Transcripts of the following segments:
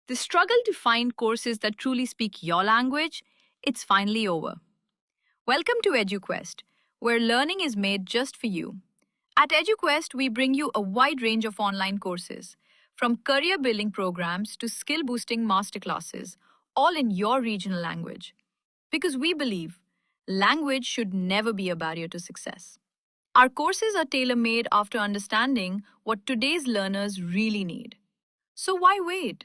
The struggle to find courses that truly speak your language, it's finally over. Welcome to EduQuest, where learning is made just for you. At EduQuest, we bring you a wide range of online courses, from career building programs to skill boosting masterclasses, all in your regional language. Because we believe language should never be a barrier to success. Our courses are tailor made after understanding what today's learners really need. So why wait?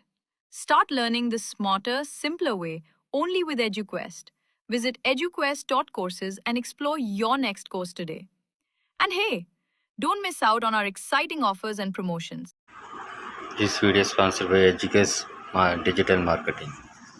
Start learning the smarter, simpler way only with EduQuest. Visit eduquest.courses and explore your next course today. And hey, don't miss out on our exciting offers and promotions. This video is sponsored by Educase Digital Marketing.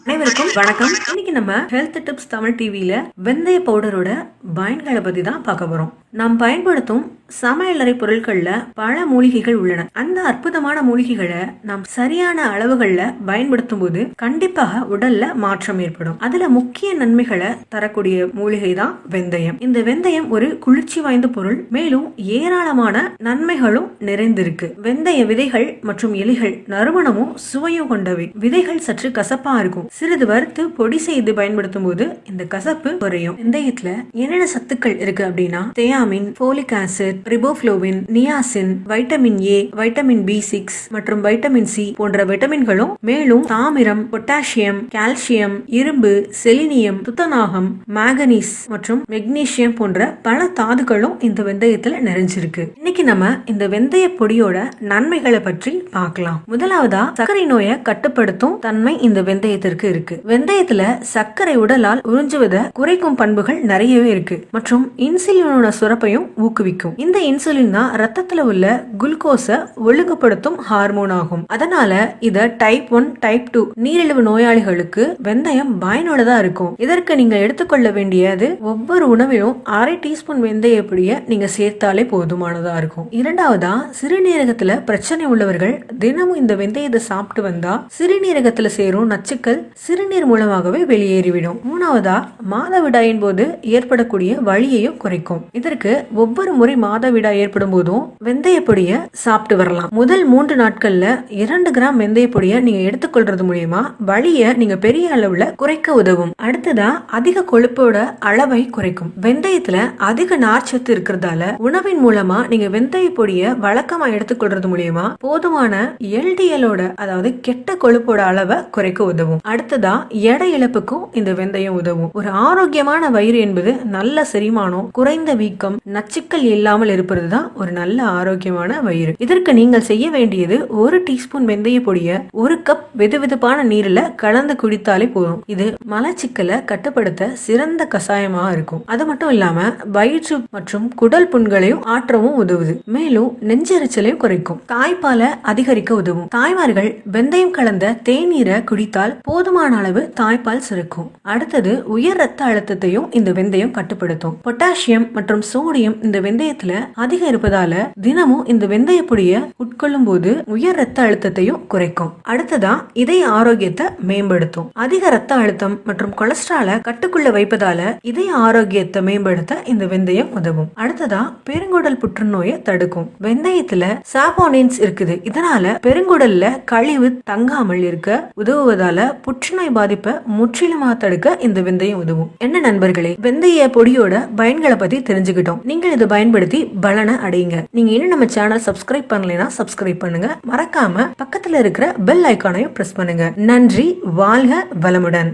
அனைவருக்கும் வணக்கம். இன்னைக்கு நம்ம health tips Tamil டிவியில வெந்தய பவுடரோட பயன்களை பத்தி தான் பார்க்க போறோம். நாம் பயன்படுத்தும் சமையலறை பொருட்கள்ல பல மூலிகைகள் உள்ளன. அந்த அற்புதமான மூலிகைகளை நாம் சரியான அளவுகள்ல பயன்படுத்தும் போது கண்டிப்பாக உடல்ல மாற்றம் ஏற்படும். அதுல முக்கிய நன்மைகளை தரக்கூடிய மூலிகை தான் வெந்தயம். இந்த வெந்தயம் ஒரு குளிர்ச்சி வாய்ந்த பொருள், மேலும் ஏராளமான நன்மைகளும் நிறைந்திருக்கு. வெந்தய விதைகள் மற்றும் இலைகள் நறுமணமும் சுவையும் கொண்டவை. விதைகள் சற்று கசப்பா இருக்கும். சிறிது வறுத்து பொடி செய்து பயன்படுத்தும் போது இந்த கசப்பு குறையும். வெந்தயத்துல என்னென்ன சத்துக்கள் இருக்கு அப்படின்னா thiamine, folic acid, riboflavin, niacin, vitamin A, vitamin B6 மற்றும் வைட்டமின் சி போன்ற வைட்டமின்களும், மேலும் தாமிரம், பொட்டாசியம், கால்சியம், இரும்பு, செலினியம், துத்தநாகம், மாங்கனீஸ் மற்றும் மெக்னீசியம் போன்ற பல தாதுக்களும் இந்த வெந்தயத்துல நிறைஞ்சிருக்கு. இன்னைக்கு நம்ம இந்த வெந்தய பொடியோட நன்மைகளை பற்றி பார்க்கலாம். முதலாவதா சர்க்கரை நோயை கட்டுப்படுத்தும் தன்மை இந்த வெந்தயத்திற்கு இருக்கு. வெந்தயத்துல சர்க்கரை உடலால் உறிஞ்சுவதை குறைக்கும் பண்புகள் நிறையவே இருக்கு மற்றும் இன்சுலினோட சுரப்பையும் ஊக்குவிக்கும். இந்த இன்சுலின் தான் ரத்தத்துல உள்ள குளுக்கோஸ ஒழுங்குபடுத்தும் ஹார்மோன் ஆகும். அதனால இத டைப் 1, டைப் 2 நீரிழிவு நோயாளிகளுக்கு வெந்தயம் பயனுள்ளதா இருக்கும். இதற்கு நீங்க எடுத்துக்கொள்ள வேண்டியது ஒவ்வொரு உணவிலும் அரை டீஸ்பூன் வெந்தய பொடியை நீங்க சேர்த்தாலே போதுமானதா இருக்கும். இரண்டாவதா சிறுநீரகத்துல பிரச்சனை உள்ளவர்கள் தினமும் இந்த வெந்தயத்தை சாப்பிட்டு வந்தா சிறுநீரகத்துல சேரும் நச்சுக்கள் சிறுநீர் மூலமாகவே வெளியேறிவிடும். மூணாவதா மாதவிடாயின் போது ஏற்படக்கூடிய வலியையும் குறைக்கும். இதற்கு ஒவ்வொரு முறை மாதவிடாய் ஏற்படும் போதும் வெந்தய பொடியை சாப்பிட்டு வரலாம். முதல் 3 நாட்கள்ல 2 கிராம் வெந்தய பொடியை நீங்க எடுத்துக்கொள்றது மூலியமா வலியை நீங்க பெரிய அளவுல குறைக்க உதவும். அடுத்ததா அதிக கொழுப்போட அளவை குறைக்கும். வெந்தயத்துல அதிக நார்ச்சத்து இருக்கிறதால உணவின் மூலமா நீங்க வெந்தய பொடியை வழக்கமா எடுத்துக்கொள்றது மூலியமா போதுமான LDL-ஓட அதாவது கெட்ட கொழுப்போட அளவை குறைக்க உதவும். அடுத்ததா எடை இழப்புக்கும் இந்த வெந்தயம் உதவும். ஒரு ஆரோக்கியமான வயிறு என்பது நல்ல செரிமானம், குறைந்த வீக்கம், நச்சுக்கள் இல்லாமல் இருப்பதுதான் ஒரு நல்ல ஆரோக்கியமான வயிறு. இதற்கு நீங்கள் செய்ய வேண்டியது 1 டீஸ்பூன் வெந்தய பொடியை 1 கப் வெதுவெதுப்பான நீர்ல கலந்து குடித்தாலே போதும். இது மலச்சிக்கலை கட்டுப்படுத்த சிறந்த கஷாயமா இருக்கும். அது மட்டும் இல்லாம வயிற்று மற்றும் குடல் புண்களையும் ஆற்றவும் உதவுது. மேலும் நெஞ்செரிச்சலையும் குறைக்கும். தாய்ப்பாலை அதிகரிக்க உதவும். தாய்மார்கள் வெந்தயம் கலந்த தேநீரை குடித்தால் போதுமான அளவு தாய்ப்பால் சுரக்கும். அடுத்தது உயர் ரத்த அழுத்தத்தையும் இந்த வெந்தயம் கட்டுப்படுத்தும். பொட்டாசியம் மற்றும் சோடியம் இந்த வெந்தயத்துல அதிகம் இருப்பதால தினமும் இந்த வெந்தய பொடியை உட்கொள்ளும் போது உயர் ரத்த அழுத்தத்தையும் குறைக்கும். அடுத்ததா இதய ஆரோக்கியத்தை மேம்படுத்தும். அதிக ரத்த அழுத்தம் மற்றும் கொலஸ்ட்ராலை கட்டுக்குள்ள வைப்பதால இதய ஆரோக்கியத்தை மேம்படுத்த இந்த வெந்தயம் உதவும். அடுத்ததா பெருங்குடல் புற்றுநோயை தடுக்கும். வெந்தயத்துல சாபோனின்ஸ் இருக்குது. இதனால பெருங்குடல்ல கழிவு தங்காமல் இருக்க உதவுவதால புற்றுநோய் பாதிப்பை முற்றிலுமா தடுக்க இந்த வெந்தயம் உதவும். என்ன நண்பர்களே, வெந்தய பொடியோட பயன்களை பத்தி தெரிஞ்சுக்கிட்டோம். நீங்கள் இதை பயன்படுத்தி பலனை அடையுங்க. நீங்க இன்னும் நம்ம சேனல் சப்ஸ்கிரைப் பண்ணலைன்னா சப்ஸ்கிரைப் பண்ணுங்க. மறக்காம பக்கத்துல இருக்கிற பெல் ஐகானையும் பிரஸ் பண்ணுங்க. நன்றி. வாழ்க வளமுடன்.